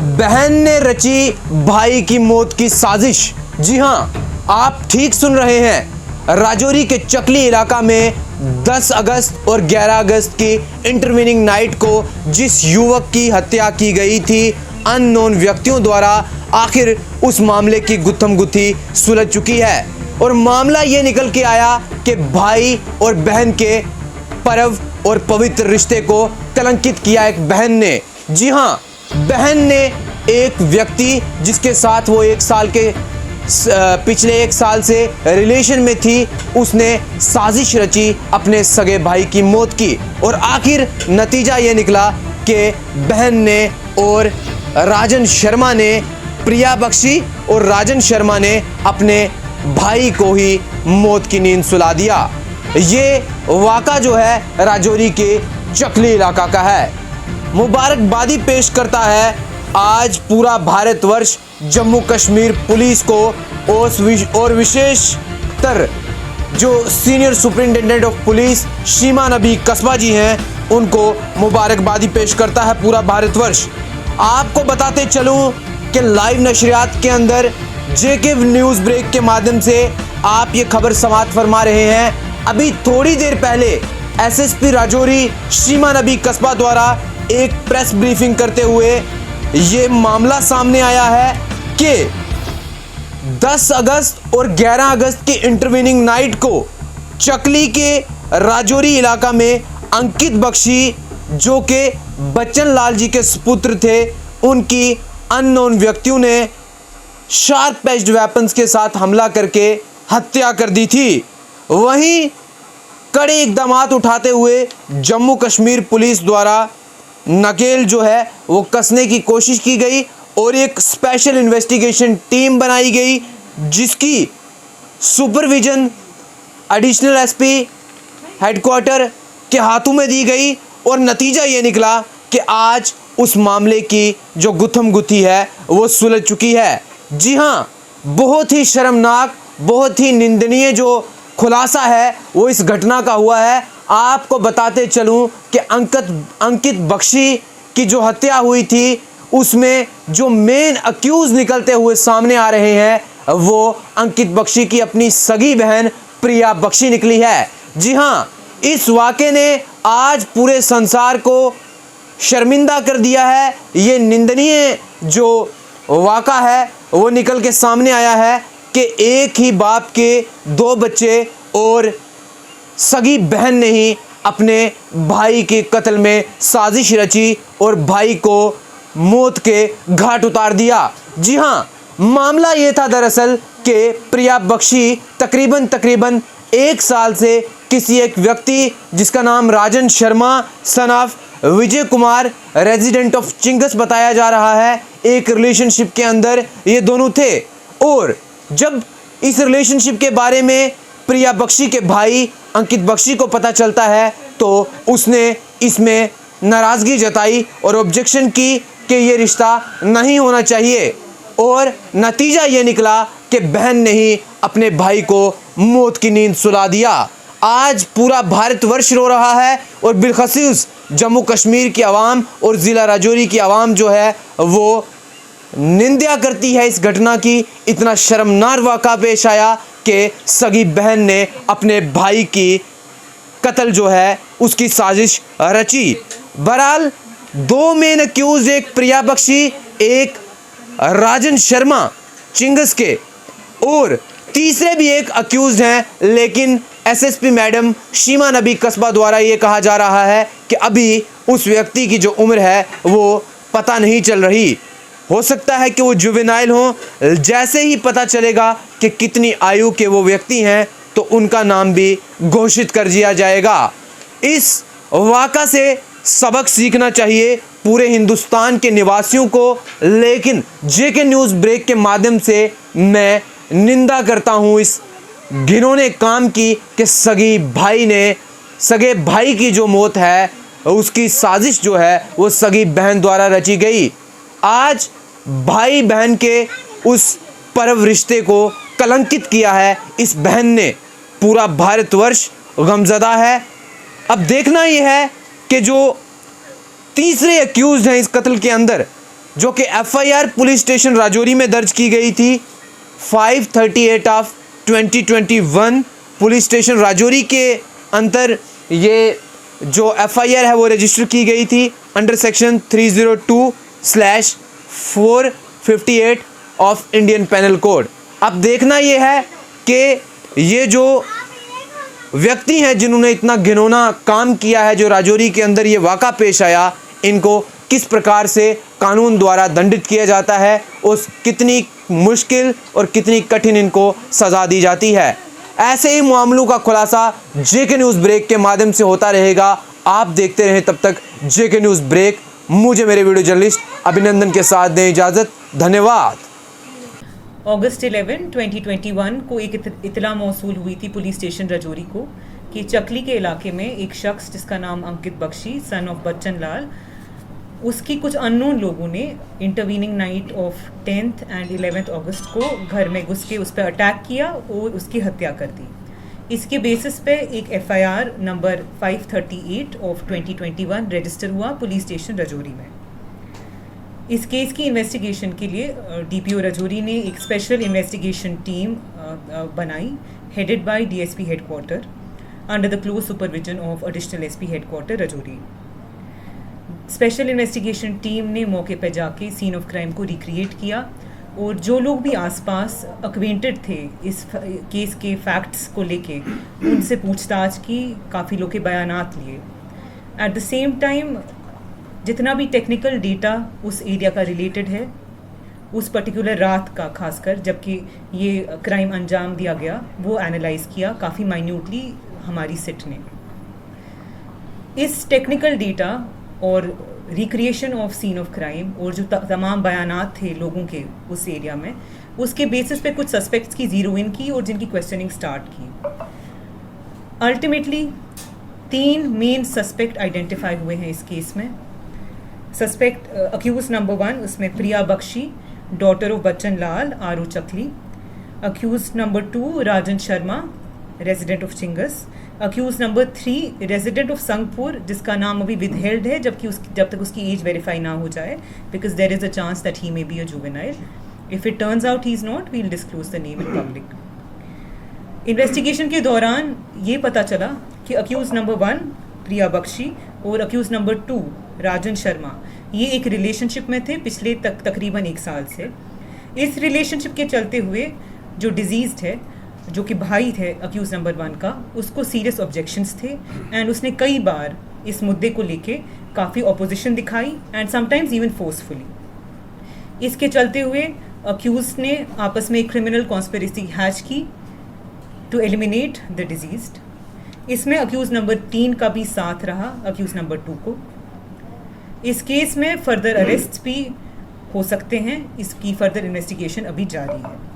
बहन ने रची भाई की मौत की साजिश। जी हां, आप ठीक सुन रहे हैं। राजौरी के चकली इलाका में 10 अगस्त और 11 अगस्त की इंटरवीनिंग नाइट को जिस युवक की हत्या की गई थी अननोन व्यक्तियों द्वारा, आखिर उस मामले की गुत्थम गुत्थी सुलझ चुकी है और मामला ये निकल के आया कि भाई और बहन के पर्व और पवित्र रिश्ते को कलंकित किया एक बहन ने। जी हां, बहन ने एक व्यक्ति जिसके साथ वो पिछले एक साल से रिलेशन में थी, उसने साजिश रची अपने सगे भाई की मौत की और आखिर नतीजा ये निकला कि बहन ने और राजन शर्मा ने, प्रिया बख्शी और राजन शर्मा ने अपने भाई को ही मौत की नींद सुला दिया। ये वाक़ा जो है राजौरी के चकली इलाका का है। मुबारकबादी पेश करता है आज पूरा भारतवर्ष जम्मू कश्मीर पुलिस को और विशेषतर जो सीनियर सुपरिटेंडेंट ऑफ पुलिस शीमा नबी कस्बा जी हैं, उनको मुबारकबादी पेश करता है पूरा भारतवर्ष। आपको बताते चलूं कि लाइव नशरियात के अंदर जेके न्यूज़ ब्रेक के माध्यम से आप ये खबर समाअत फरमा रहे हैं। अभी थोड़ी देर पहले एसएसपी राजौरी शीमा नबी कस्बा द्वारा एक प्रेस ब्रीफिंग करते हुए ये मामला सामने आया है कि 10 अगस्त और 11 अगस्त की इंटरवीनिंग नाइट को चकली के राजौरी इलाका में अंकित बख्शी, जो कि बच्चन लाल जी के सुपुत्र थे, उनकी अननोन व्यक्तियों ने शार्प एज्ड वेपन्स के साथ हमला करके हत्या कर दी थी। वहीं कड़े इक़दामात उठाते हुए जम्मू कश्मीर पुलिस द्वारा नकेल जो है वो कसने की कोशिश की गई और एक स्पेशल इन्वेस्टिगेशन टीम बनाई गई, जिसकी सुपरविजन एडिशनल एसपी हेडक्वार्टर के हाथों में दी गई और नतीजा ये निकला कि आज उस मामले की जो गुत्थम गुत्थी है वो सुलझ चुकी है। जी हाँ, बहुत ही शर्मनाक, बहुत ही निंदनीय जो खुलासा है वो इस घटना का हुआ है। आपको बताते चलूं कि अंकित बख्शी की जो हत्या हुई थी, उसमें जो मेन अक्यूज निकलते हुए सामने आ रहे हैं वो अंकित बख्शी की अपनी सगी बहन प्रिया बख्शी निकली है। जी हाँ, इस वाक़े ने आज पूरे संसार को शर्मिंदा कर दिया है। ये निंदनीय जो वाक़ा है वो निकल के सामने आया है कि एक ही बाप के 2 बच्चे और सगी बहन ने ही अपने भाई के कत्ल में साजिश रची और भाई को मौत के घाट उतार दिया। जी हाँ, मामला ये था दरअसल कि प्रिया बख्शी तकरीबन 1 साल से किसी एक व्यक्ति जिसका नाम Rajan Sharma son of Vijay Kumar resident of Chingas बताया जा रहा है, एक रिलेशनशिप के अंदर ये दोनों थे। और जब इस रिलेशनशिप के बारे में प्रिया बख्शी के भाई अंकित बख्शी को पता चलता है तो उसने इसमें नाराज़गी जताई और ऑब्जेक्शन की कि ये रिश्ता नहीं होना चाहिए और नतीजा ये निकला कि बहन ने ही अपने भाई को मौत की नींद सुला दिया। आज पूरा भारतवर्ष रो रहा है और बिलखसूस जम्मू कश्मीर की आवाम और ज़िला राजौरी की आवाम जो है वो निंदा करती है इस घटना की। इतना शर्मनाक वाक़ा पेश आया कि सगी बहन ने अपने भाई की कत्ल जो है उसकी साजिश रची। बहरहाल 2 मेन अक्यूज, एक प्रिया बख्शी, एक राजन शर्मा चिंगस के, और तीसरे भी एक अक्यूज हैं, लेकिन एसएसपी मैडम शीमा नबी कस्बा द्वारा ये कहा जा रहा है कि अभी उस व्यक्ति की जो उम्र है वो पता नहीं चल रही। हो सकता है कि वो जुवेनाइल हो। जैसे ही पता चलेगा कि कितनी आयु के वो व्यक्ति हैं तो उनका नाम भी घोषित कर दिया जाएगा। इस वाक़ा से सबक सीखना चाहिए पूरे हिंदुस्तान के निवासियों को, लेकिन जेके न्यूज़ ब्रेक के माध्यम से मैं निंदा करता हूँ इस घिनौने काम की कि सगे भाई की जो मौत है उसकी साजिश जो है वो सगी बहन द्वारा रची गई। आज भाई बहन के उस पर्व रिश्ते को कलंकित किया है इस बहन ने। पूरा भारतवर्ष गमज़दा है। अब देखना यह है कि जो तीसरे अक्यूज़ हैं इस कत्ल के अंदर, जो कि FIR पुलिस स्टेशन राजौरी में दर्ज की गई थी 538 ऑफ 2021 पुलिस स्टेशन राजौरी के अंतर ये जो FIR है वो रजिस्टर की गई थी under section 302/458 of Indian penal code. अब देखना ये है कि ये जो व्यक्ति हैं जिन्होंने इतना घिनौना काम किया है, जो राजौरी के अंदर ये वाक़ा पेश आया, इनको किस प्रकार से कानून द्वारा दंडित किया जाता है, उस कितनी मुश्किल और कितनी कठिन इनको सज़ा दी जाती है। ऐसे ही मामलों का खुलासा JK न्यूज़ ब्रेक के माध्यम से होता रहेगा। आप देखते रहें, तब तक JK न्यूज़ ब्रेक। मुझे मेरे वीडियो जर्नलिस्ट अभिनंदन के साथ दें इजाज़त। धन्यवाद। अगस्त 11, 2021 को एक इतला मौसूल हुई थी पुलिस स्टेशन राजौरी को कि चकली के इलाके में एक शख्स जिसका नाम अंकित बख्शी सन ऑफ बच्चन लाल, उसकी कुछ अननोन लोगों ने intervening night of 10th and 11th अगस्त को घर में घुस के उस पर अटैक किया और उसकी हत्या कर दी। इसके बेसिस पे एक FIR नंबर 538 ऑफ 2021 रजिस्टर हुआ पुलिस स्टेशन राजौरी में। इस केस की इन्वेस्टिगेशन के लिए DPO राजौरी ने एक स्पेशल इन्वेस्टिगेशन टीम बनाई headed by DSP headquarter under the close supervision of additional SP headquarter Rajouri. Special investigation team ने मौके पर जाके सीन ऑफ क्राइम को रिक्रिएट किया और जो लोग भी आसपास अक्वेंटेड थे इस केस के फैक्ट्स को लेके उनसे पूछताछ की, काफ़ी लोग के बयानात लिए। एट द सेम टाइम जितना भी टेक्निकल डेटा उस एरिया का रिलेटेड है, उस पर्टिकुलर रात का खासकर जबकि ये क्राइम अंजाम दिया गया, वो एनालाइज किया काफ़ी माइन्यूटली हमारी सिट ने। इस टेक्निकल डेटा और recreation of scene of crime और जो तमाम बयानात थे लोगों के उस एरिया में, उसके बेसिस पे कुछ सस्पेक्ट्स की ज़ीरो इन की और जिनकी क्वेश्चनिंग स्टार्ट की। अल्टीमेटली 3 मेन सस्पेक्ट आइडेंटिफाई हुए हैं इस केस में। सस्पेक्ट अक्यूज नंबर 1 उसमें Priya Bakshi, daughter of Bachan Lal RO Chakli. Accused number 2 Rajan Sharma, resident of Chingas. Accused number 3 resident of Sangpur, जिसका नाम अभी विदहेल्ड है जब तक उसकी एज वेरीफाई ना हो जाए, because there is a chance that he may be a juvenile. If it turns out he is not, we will disclose the name in public. Investigation के दौरान ये पता चला कि अक्यूज नंबर 1 प्रिया बख्शी और अक्यूज नंबर 2 राजन शर्मा ये एक रिलेशनशिप में थे पिछले तकरीबन 1 साल से। इस रिलेशनशिप के चलते हुए जो डिजीज़्ड है, जो कि भाई थे अक्यूज नंबर 1 का, उसको सीरियस ऑब्जेक्शंस थे एंड उसने कई बार इस मुद्दे को लेके काफ़ी ऑपोजिशन दिखाई एंड समटाइम्स इवन फोर्सफुली। इसके चलते हुए अक्यूज ने आपस में एक क्रिमिनल कॉन्स्पिरेसी हैच की टू एलिमिनेट द डिजीज्ड। इसमें अक्यूज नंबर 3 का भी साथ रहा अक्यूज नंबर 2 को। इस केस में फर्दर अरेस्ट भी हो सकते हैं, इसकी फर्दर इन्वेस्टिगेशन अभी जारी है।